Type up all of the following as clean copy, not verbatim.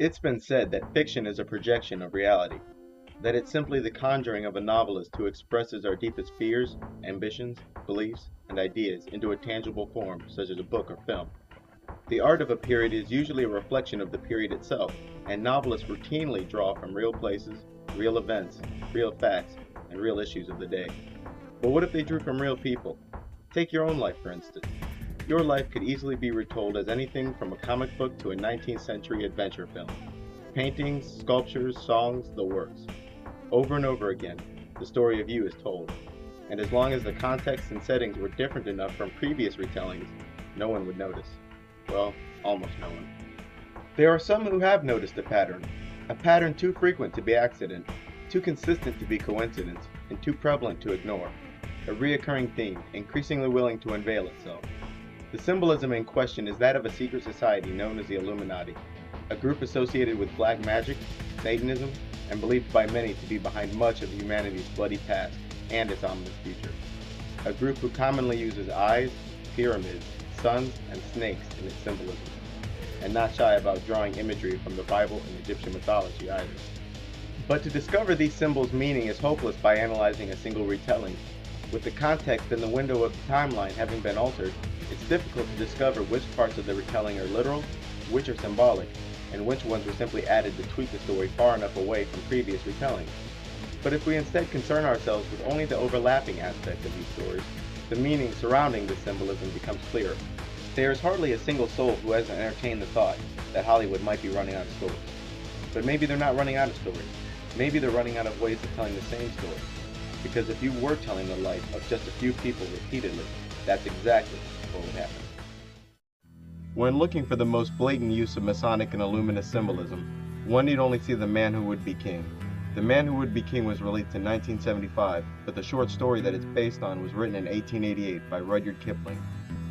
It's been said that fiction is a projection of reality, that it's simply the conjuring of a novelist who expresses our deepest fears, ambitions, beliefs, and ideas into a tangible form, such as a book or film. The art of a period is usually a reflection of the period itself, and novelists routinely draw from real places, real events, real facts, and real issues of the day. But what if they drew from real people? Take your own life, for instance. Your life could easily be retold as anything from a comic book to a 19th century adventure film. Paintings, sculptures, songs, the works. Over and over again, the story of you is told. And as long as the context and settings were different enough from previous retellings, no one would notice. Well, almost no one. There are some who have noticed a pattern too frequent to be accident, too consistent to be coincidence, and too prevalent to ignore. A reoccurring theme, increasingly willing to unveil itself. The symbolism in question is that of a secret society known as the Illuminati, a group associated with black magic, Satanism, and believed by many to be behind much of humanity's bloody past and its ominous future. A group who commonly uses eyes, pyramids, suns, and snakes in its symbolism, and not shy about drawing imagery from the Bible and Egyptian mythology either. But to discover these symbols' meaning is hopeless by analyzing a single retelling. With the context and the window of the timeline having been altered, it's difficult to discover which parts of the retelling are literal, which are symbolic, and which ones were simply added to tweak the story far enough away from previous retellings. But if we instead concern ourselves with only the overlapping aspects of these stories, the meaning surrounding this symbolism becomes clearer. There is hardly a single soul who hasn't entertained the thought that Hollywood might be running out of stories. But maybe they're not running out of stories. Maybe they're running out of ways of telling the same story. Because if you were telling the life of just a few people repeatedly, that's exactly what would happen. When looking for the most blatant use of Masonic and Illuminist symbolism, one need only see The Man Who Would Be King. The Man Who Would Be King was released in 1975, but the short story that it's based on was written in 1888 by Rudyard Kipling.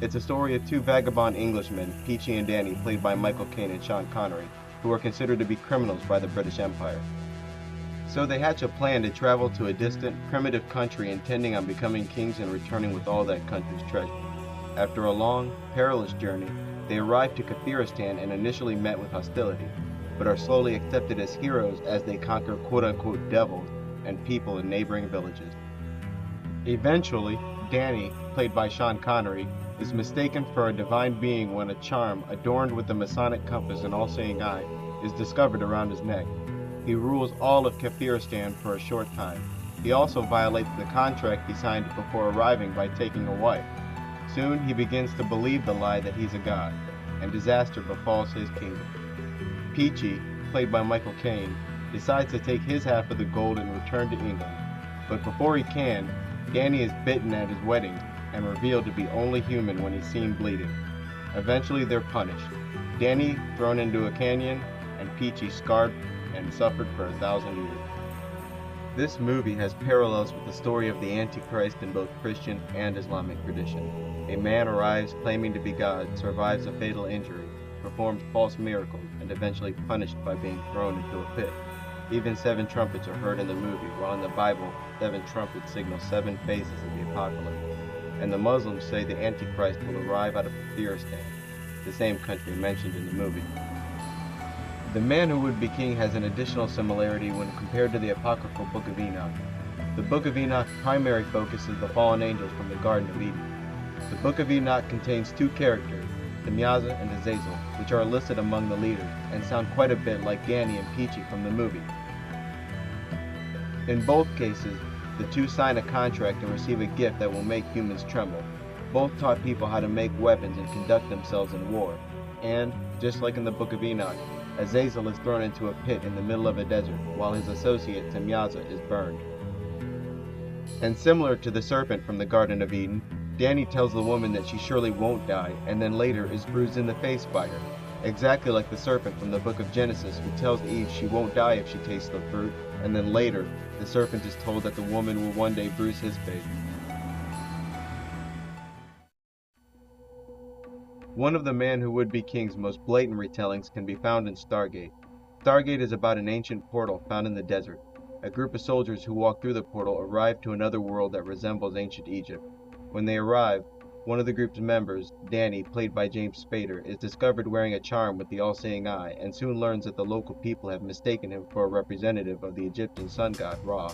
It's a story of two vagabond Englishmen, Peachy and Danny, played by Michael Caine and Sean Connery, who are considered to be criminals by the British Empire. So they hatch a plan to travel to a distant, primitive country intending on becoming kings and returning with all that country's treasure. After a long, perilous journey, they arrive to Kafiristan and initially met with hostility, but are slowly accepted as heroes as they conquer quote-unquote devils and people in neighboring villages. Eventually, Danny, played by Sean Connery, is mistaken for a divine being when a charm adorned with the Masonic compass and all-seeing eye is discovered around his neck. He rules all of Kafiristan for a short time. He also violates the contract he signed before arriving by taking a wife. Soon he begins to believe the lie that he's a god, and disaster befalls his kingdom. Peachy, played by Michael Caine, decides to take his half of the gold and return to England. But before he can, Danny is bitten at his wedding and revealed to be only human when he's seen bleeding. Eventually they're punished. Danny thrown into a canyon, and Peachy scarred and suffered for 1,000 years. This movie has parallels with the story of the Antichrist in both Christian and Islamic tradition. A man arrives claiming to be God, survives a fatal injury, performs false miracles, and eventually punished by being thrown into a pit. Even 7 trumpets are heard in the movie, while in the Bible, 7 trumpets signal 7 phases of the apocalypse. And the Muslims say the Antichrist will arrive out of Kafiristan, the same country mentioned in the movie. The Man Who Would Be King has an additional similarity when compared to the apocryphal Book of Enoch. The Book of Enoch's primary focus is the fallen angels from the Garden of Eden. The Book of Enoch contains 2 characters, Temyaza and Azazel, which are listed among the leaders, and sound quite a bit like Danny and Peachy from the movie. In both cases, the 2 sign a contract and receive a gift that will make humans tremble. Both taught people how to make weapons and conduct themselves in war. And, just like in the Book of Enoch, Azazel is thrown into a pit in the middle of a desert, while his associate Temyaza is burned. And similar to the serpent from the Garden of Eden, Danny tells the woman that she surely won't die, and then later is bruised in the face by her, exactly like the serpent from the book of Genesis who tells Eve she won't die if she tastes the fruit, and then later, the serpent is told that the woman will one day bruise his face. One of the Man Who Would Be King's most blatant retellings can be found in Stargate. Stargate is about an ancient portal found in the desert. A group of soldiers who walk through the portal arrive to another world that resembles ancient Egypt. When they arrive, one of the group's members, Danny, played by James Spader, is discovered wearing a charm with the all-seeing eye and soon learns that the local people have mistaken him for a representative of the Egyptian sun god Ra.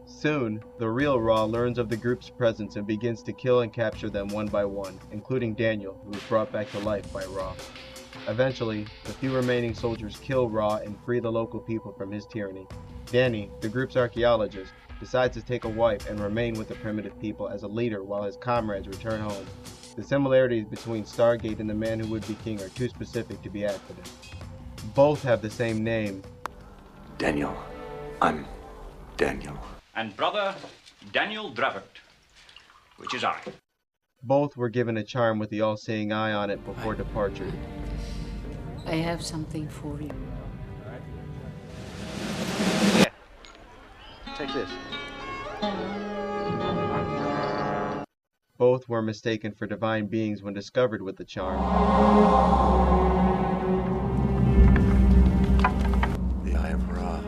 Soon, the real Ra learns of the group's presence and begins to kill and capture them one by one, including Daniel, who is brought back to life by Ra. Eventually, the few remaining soldiers kill Ra and free the local people from his tyranny. Danny, the group's archaeologist, decides to take a wife and remain with the primitive people as a leader while his comrades return home. The similarities between Stargate and the Man Who Would Be King are too specific to be accident. Both have the same name. Daniel. I'm Daniel. And brother Daniel Dravert, which is I. Both were given a charm with the all-seeing eye on it before departure. I have something for you. Yeah. Take this. Both were mistaken for divine beings when discovered with the charm. The Eye of Ra.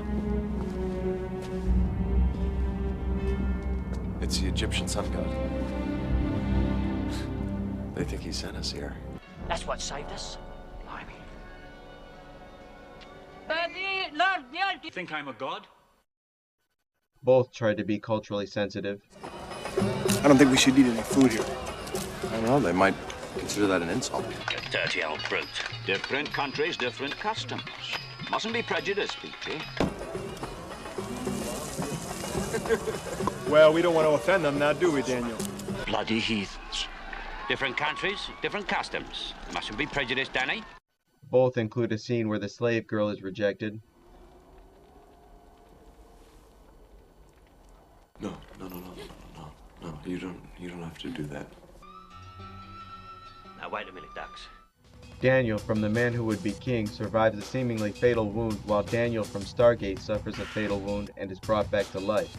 It's the Egyptian sun god. They think he sent us here. That's what saved us. Blimey. You think I'm a god? Both tried to be culturally sensitive. I don't think we should eat any food here. I don't know, they might consider that an insult. You dirty old brute. Different countries, different customs. Mustn't be prejudiced, Peachy. Well, we don't want to offend them now, do we, Daniel? Bloody heathens. Different countries, different customs. Mustn't be prejudiced, Danny. Both include a scene where the slave girl is rejected. No, you don't have to do that. Now wait a minute, Ducks. Daniel from The Man Who Would Be King survives a seemingly fatal wound, while Daniel from Stargate suffers a fatal wound and is brought back to life.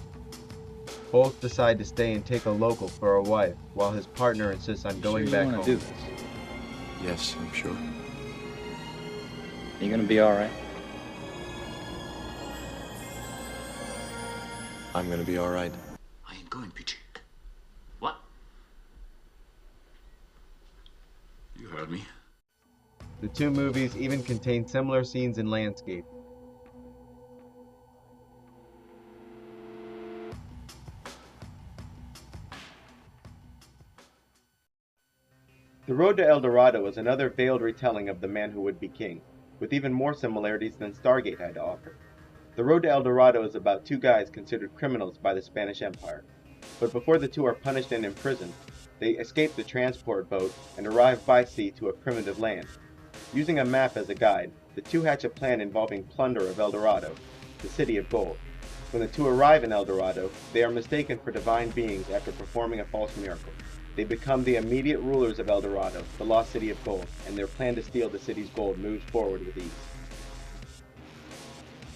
Both decide to stay and take a local for a wife, while his partner insists on going back home. Do this? Yes, I'm sure. You gonna be all right? I'm gonna be all right. I ain't going, Peachy. What? You heard me. The two movies even contain similar scenes in landscape. The Road to El Dorado is another veiled retelling of The Man Who Would Be King, with even more similarities than Stargate had to offer. The Road to El Dorado is about two guys considered criminals by the Spanish Empire, but before the two are punished and imprisoned, they escape the transport boat and arrive by sea to a primitive land. Using a map as a guide, the two hatch a plan involving plunder of El Dorado, the city of gold. When the two arrive in El Dorado, they are mistaken for divine beings after performing a false miracle. They become the immediate rulers of El Dorado, the lost city of gold, and their plan to steal the city's gold moves forward with ease.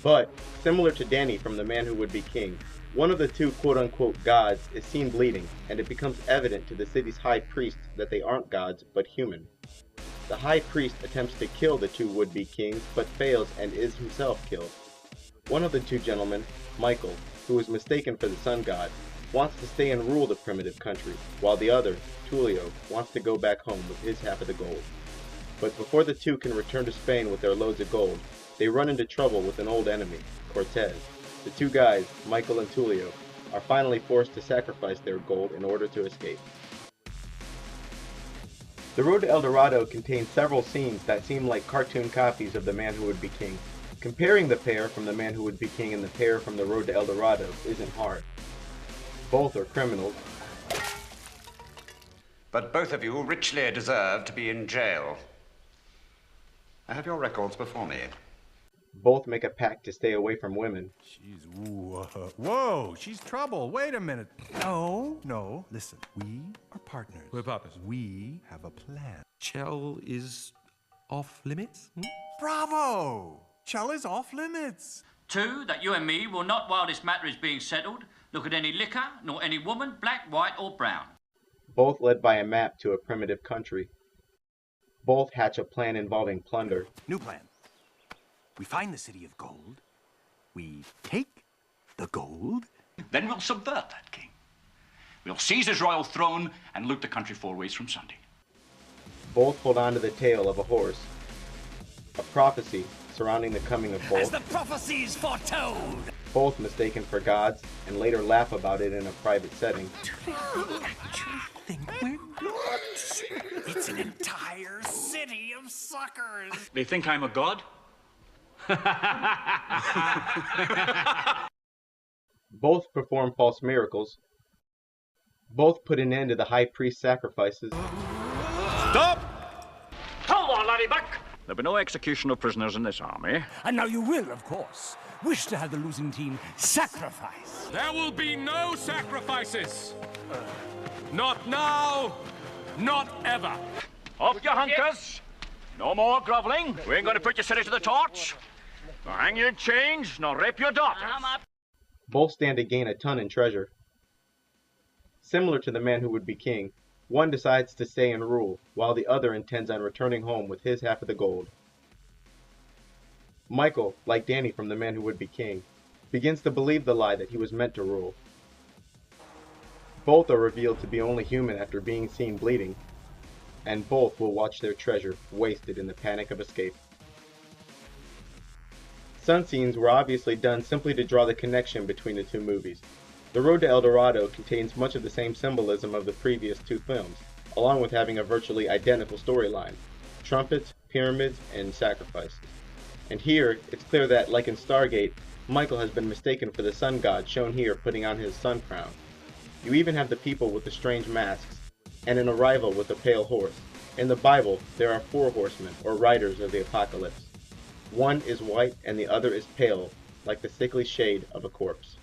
But, similar to Danny from The Man Who Would Be King, one of the two quote-unquote gods is seen bleeding, and it becomes evident to the city's high priest that they aren't gods, but human. The high priest attempts to kill the two would-be kings, but fails and is himself killed. One of the two gentlemen, Michael, who is mistaken for the sun god, wants to stay and rule the primitive country, while the other, Tulio, wants to go back home with his half of the gold. But before the two can return to Spain with their loads of gold, they run into trouble with an old enemy, Cortez. The two guys, Michael and Tulio, are finally forced to sacrifice their gold in order to escape. The Road to El Dorado contains several scenes that seem like cartoon copies of The Man Who Would Be King. Comparing the pair from The Man Who Would Be King and the pair from The Road to El Dorado isn't hard. Both are criminals. But both of you richly deserve to be in jail. I have your records before me. Both make a pact to stay away from women. Jeez, whoa, she's trouble. Wait a minute. No, listen. We are partners. We're partners. We have a plan. Chell is off limits? Bravo! Chell is off limits. 2, that you and me will not, while this matter is being settled, look at any liquor, nor any woman, black, white, or brown. Both led by a map to a primitive country. Both hatch a plan involving plunder. New plan. We find the city of gold. We take the gold. Then we'll subvert that king. We'll seize his royal throne and loot the country 4 ways from Sunday. Both hold on to the tail of a horse, a prophecy surrounding the coming of both. As the prophecies foretold! Both mistaken for gods and later laugh about it in a private setting. It's an entire city of suckers! They think I'm a god? Both perform false miracles. Both put an end to the high priest sacrifices. Stop! Hold on, laddie buck! There'll be no execution of prisoners in this army. And now you will, of course, wish to have the losing team sacrifice. There will be no sacrifices. Not now, not ever. Off your hunkers! No more groveling. We ain't going to put your city to the torch. Nor hang you in chains, nor rape your daughters. Both stand to gain a ton in treasure. Similar to the man who would be king, one decides to stay and rule, while the other intends on returning home with his half of the gold. Michael, like Danny from The Man Who Would Be King, begins to believe the lie that he was meant to rule. Both are revealed to be only human after being seen bleeding, and both will watch their treasure wasted in the panic of escape. Sun scenes were obviously done simply to draw the connection between the two movies. The Road to El Dorado contains much of the same symbolism of the previous two films, along with having a virtually identical storyline: trumpets, pyramids, and sacrifices. And here, it's clear that, like in Stargate, Michael has been mistaken for the sun god shown here putting on his sun crown. You even have the people with the strange masks, and an arrival with a pale horse. In the Bible, there are 4 horsemen, or riders of the apocalypse. One is white and the other is pale, like the sickly shade of a corpse.